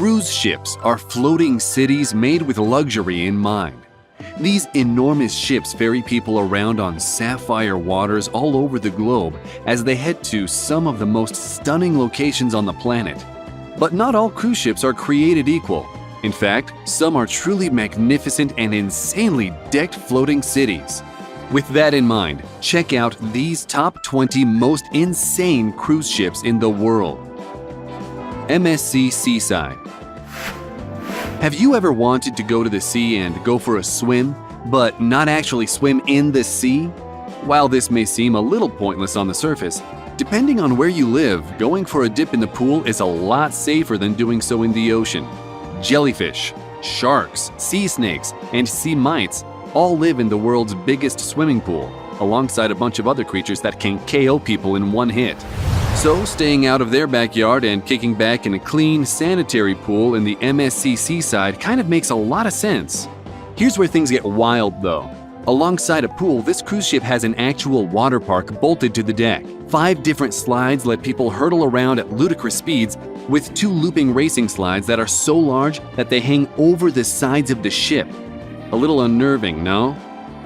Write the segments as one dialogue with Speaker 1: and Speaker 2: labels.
Speaker 1: Cruise ships are floating cities made with luxury in mind. These enormous ships ferry people around on sapphire waters all over the globe as they head to some of the most stunning locations on the planet. But not all cruise ships are created equal. In fact, some are truly magnificent and insanely decked floating cities. With that in mind, check out these top 20 most insane cruise ships in the world. MSC Seaside. Have you ever wanted to go to the sea and go for a swim, but not actually swim in the sea? While this may seem a little pointless on the surface, depending on where you live, going for a dip in the pool is a lot safer than doing so in the ocean. Jellyfish, sharks, sea snakes, and sea mites all live in the world's biggest swimming pool, alongside a bunch of other creatures that can KO people in one hit. So, staying out of their backyard and kicking back in a clean, sanitary pool in the MSC Seaside kind of makes a lot of sense. Here's where things get wild though. Alongside a pool, this cruise ship has an actual water park bolted to the deck. 5 different slides let people hurtle around at ludicrous speeds, with 2 looping racing slides that are so large that they hang over the sides of the ship. A little unnerving, no?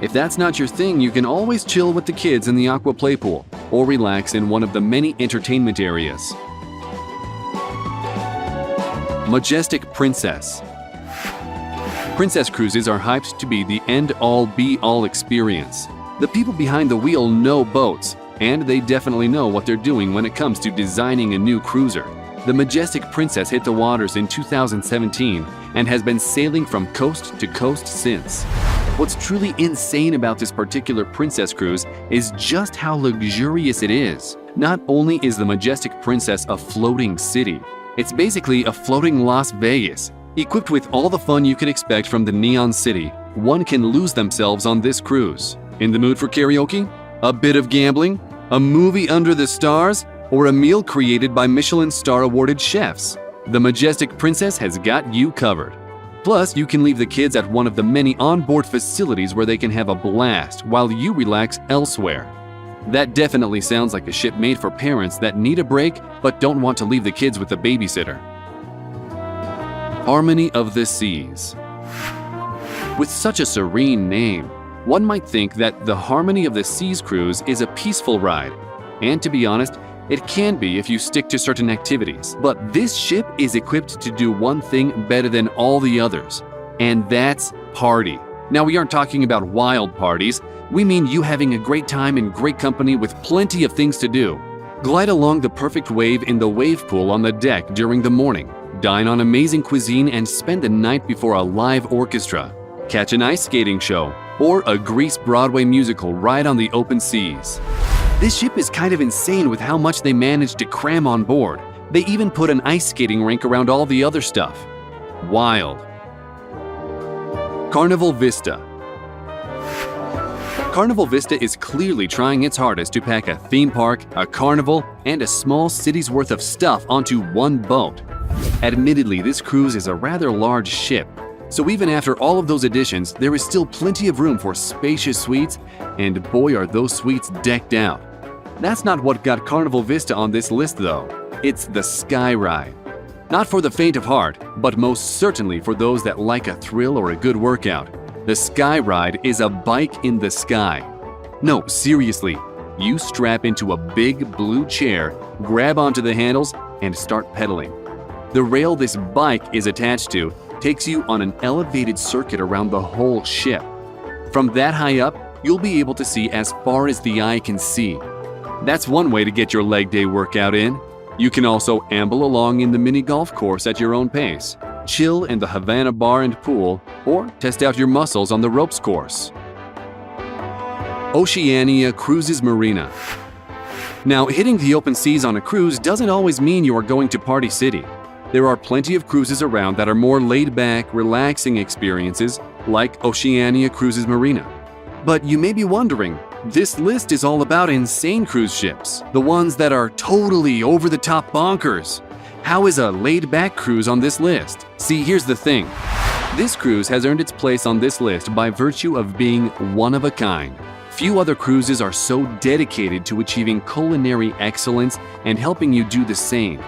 Speaker 1: If that's not your thing, you can always chill with the kids in the aqua play pool, or relax in one of the many entertainment areas. Majestic Princess. Princess cruises are hyped to be the end-all be-all experience. The people behind the wheel know boats, and they definitely know what they're doing when it comes to designing a new cruiser. The Majestic Princess hit the waters in 2017 and has been sailing from coast to coast since. What's truly insane about this particular Princess cruise is just how luxurious it is. Not only is the Majestic Princess a floating city, it's basically a floating Las Vegas. Equipped with all the fun you could expect from the Neon City, one can lose themselves on this cruise. In the mood for karaoke? A bit of gambling? A movie under the stars? Or a meal created by Michelin star-awarded chefs? The Majestic Princess has got you covered. Plus, you can leave the kids at one of the many onboard facilities where they can have a blast while you relax elsewhere. That definitely sounds like a ship made for parents that need a break but don't want to leave the kids with a babysitter. Harmony of the Seas. With such a serene name, one might think that the Harmony of the Seas cruise is a peaceful ride. And to be honest, it can be if you stick to certain activities. But this ship is equipped to do one thing better than all the others, and that's party. Now, we aren't talking about wild parties. We mean you having a great time in great company with plenty of things to do. Glide along the perfect wave in the wave pool on the deck during the morning. Dine on amazing cuisine and spend the night before a live orchestra. Catch an ice skating show or a Grease Broadway musical right on the open seas. This ship is kind of insane with how much they managed to cram on board. They even put an ice skating rink around all the other stuff. Wild. Carnival Vista. Carnival Vista is clearly trying its hardest to pack a theme park, a carnival, and a small city's worth of stuff onto one boat. Admittedly, this cruise is a rather large ship, so even after all of those additions, there is still plenty of room for spacious suites, and boy are those suites decked out. That's not what got Carnival Vista on this list though. It's the Sky Ride. Not for the faint of heart, but most certainly for those that like a thrill or a good workout. The Sky Ride is a bike in the sky. No, seriously, you strap into a big blue chair, grab onto the handles, and start pedaling. The rail this bike is attached to takes you on an elevated circuit around the whole ship. From that high up, you'll be able to see as far as the eye can see. That's one way to get your leg day workout in. You can also amble along in the mini golf course at your own pace, chill in the Havana bar and pool, or test out your muscles on the ropes course. Oceania Cruises Marina. Now, hitting the open seas on a cruise doesn't always mean you are going to Party City. There are plenty of cruises around that are more laid-back, relaxing experiences, like Oceania Cruises Marina. But you may be wondering, this list is all about insane cruise ships, the ones that are totally over-the-top bonkers. How is a laid-back cruise on this list? See, here's the thing. This cruise has earned its place on this list by virtue of being one of a kind. Few other cruises are so dedicated to achieving culinary excellence and helping you do the same.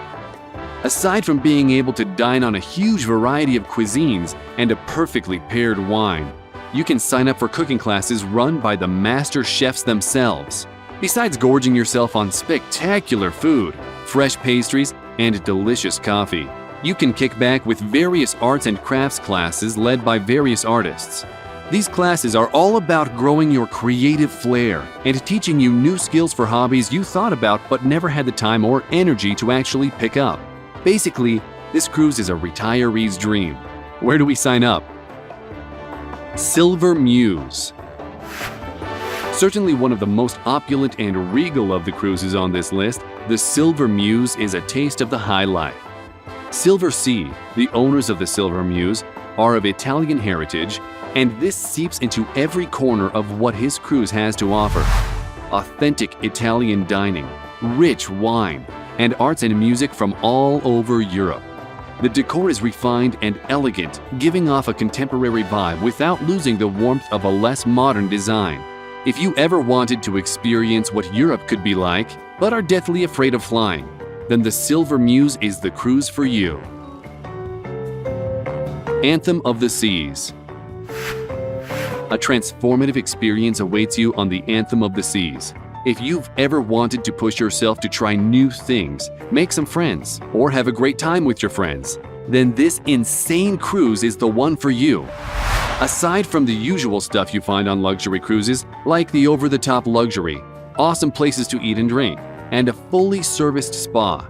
Speaker 1: Aside from being able to dine on a huge variety of cuisines and a perfectly paired wine, you can sign up for cooking classes run by the master chefs themselves. Besides gorging yourself on spectacular food, fresh pastries, and delicious coffee, you can kick back with various arts and crafts classes led by various artists. These classes are all about growing your creative flair and teaching you new skills for hobbies you thought about but never had the time or energy to actually pick up. Basically, this cruise is a retiree's dream. Where do we sign up? Silver Muse. Certainly one of the most opulent and regal of the cruises on this list, the Silver Muse is a taste of the high life. Silver Sea, the owners of the Silver Muse, are of Italian heritage, and this seeps into every corner of what his cruise has to offer. Authentic Italian dining, rich wine, and arts and music from all over Europe. The decor is refined and elegant, giving off a contemporary vibe without losing the warmth of a less modern design. If you ever wanted to experience what Europe could be like, but are deathly afraid of flying, then the Silver Muse is the cruise for you. Anthem of the Seas. A transformative experience awaits you on the Anthem of the Seas. If you've ever wanted to push yourself to try new things, make some friends, or have a great time with your friends, then this insane cruise is the one for you. Aside from the usual stuff you find on luxury cruises, like the over-the-top luxury, awesome places to eat and drink, and a fully serviced spa,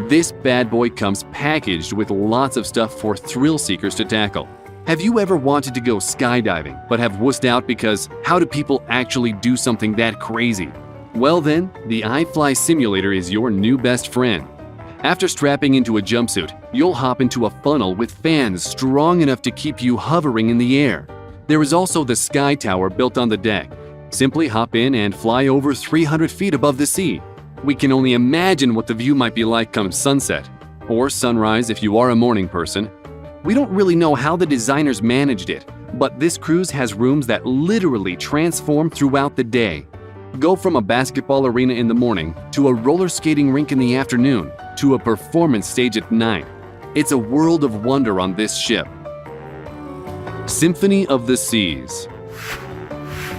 Speaker 1: this bad boy comes packaged with lots of stuff for thrill seekers to tackle. Have you ever wanted to go skydiving but have wussed out because how do people actually do something that crazy? Well then, the iFly simulator is your new best friend. After strapping into a jumpsuit, you'll hop into a funnel with fans strong enough to keep you hovering in the air. There is also the Sky Tower built on the deck. Simply hop in and fly over 300 feet above the sea. We can only imagine what the view might be like come sunset, or sunrise if you are a morning person. We don't really know how the designers managed it, but this cruise has rooms that literally transform throughout the day. Go from a basketball arena in the morning, to a roller skating rink in the afternoon, to a performance stage at night. It's a world of wonder on this ship. Symphony of the Seas.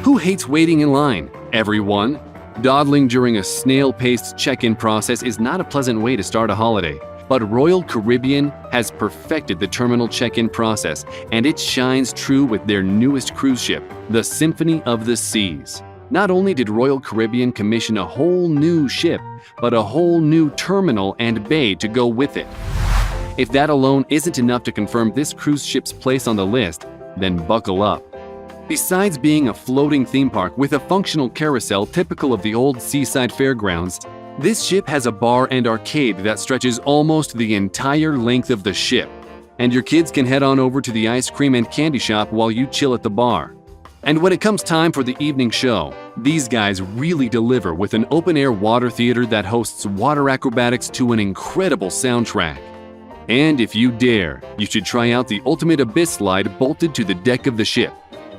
Speaker 1: Who hates waiting in line? Everyone. Dawdling during a snail-paced check-in process is not a pleasant way to start a holiday. But Royal Caribbean has perfected the terminal check-in process, and it shines true with their newest cruise ship, the Symphony of the Seas. Not only did Royal Caribbean commission a whole new ship, but a whole new terminal and bay to go with it. If that alone isn't enough to confirm this cruise ship's place on the list, then buckle up. Besides being a floating theme park with a functional carousel typical of the old seaside fairgrounds, this ship has a bar and arcade that stretches almost the entire length of the ship, and your kids can head on over to the ice cream and candy shop while you chill at the bar. And when it comes time for the evening show, these guys really deliver with an open-air water theater that hosts water acrobatics to an incredible soundtrack. And if you dare, you should try out the ultimate abyss slide bolted to the deck of the ship.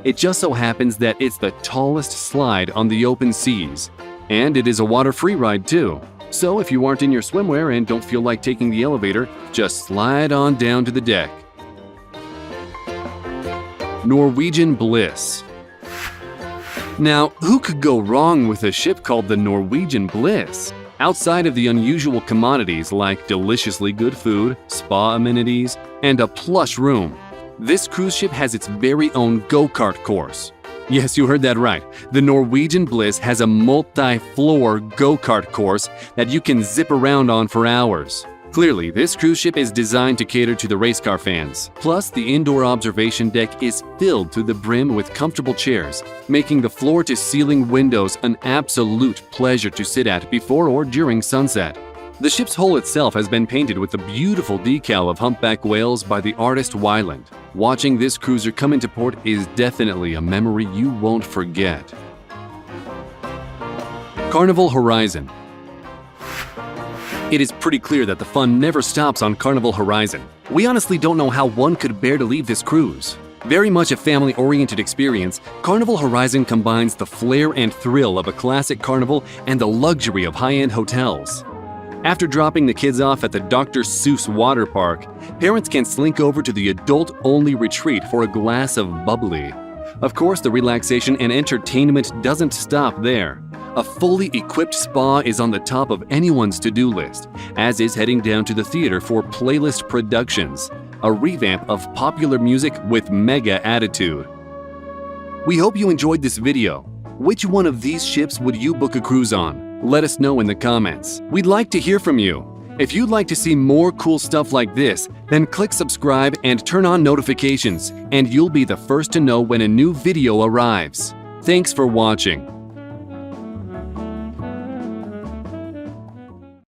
Speaker 1: It just so happens that it's the tallest slide on the open seas. And it is a water-free ride too. So if you aren't in your swimwear and don't feel like taking the elevator, just slide on down to the deck. Norwegian Bliss. Now, who could go wrong with a ship called the Norwegian Bliss? Outside of the unusual commodities like deliciously good food, spa amenities, and a plush room, this cruise ship has its very own go-kart course. Yes, you heard that right. The Norwegian Bliss has a multi-floor go-kart course that you can zip around on for hours. Clearly, this cruise ship is designed to cater to the race car fans. Plus, the indoor observation deck is filled to the brim with comfortable chairs, making the floor-to-ceiling windows an absolute pleasure to sit at before or during sunset. The ship's hull itself has been painted with the beautiful decal of humpback whales by the artist Wyland. Watching this cruiser come into port is definitely a memory you won't forget. Carnival Horizon. It is pretty clear that the fun never stops on Carnival Horizon. We honestly don't know how one could bear to leave this cruise. Very much a family-oriented experience, Carnival Horizon combines the flair and thrill of a classic carnival and the luxury of high-end hotels. After dropping the kids off at the Dr. Seuss water park, parents can slink over to the adult-only retreat for a glass of bubbly. Of course, the relaxation and entertainment doesn't stop there. A fully equipped spa is on the top of anyone's to-do list, as is heading down to the theater for Playlist Productions, a revamp of popular music with mega attitude. We hope you enjoyed this video. Which one of these ships would you book a cruise on? Let us know in the comments. We'd like to hear from you. If you'd like to see more cool stuff like this, then click subscribe and turn on notifications, and you'll be the first to know when a new video arrives. Thanks for watching.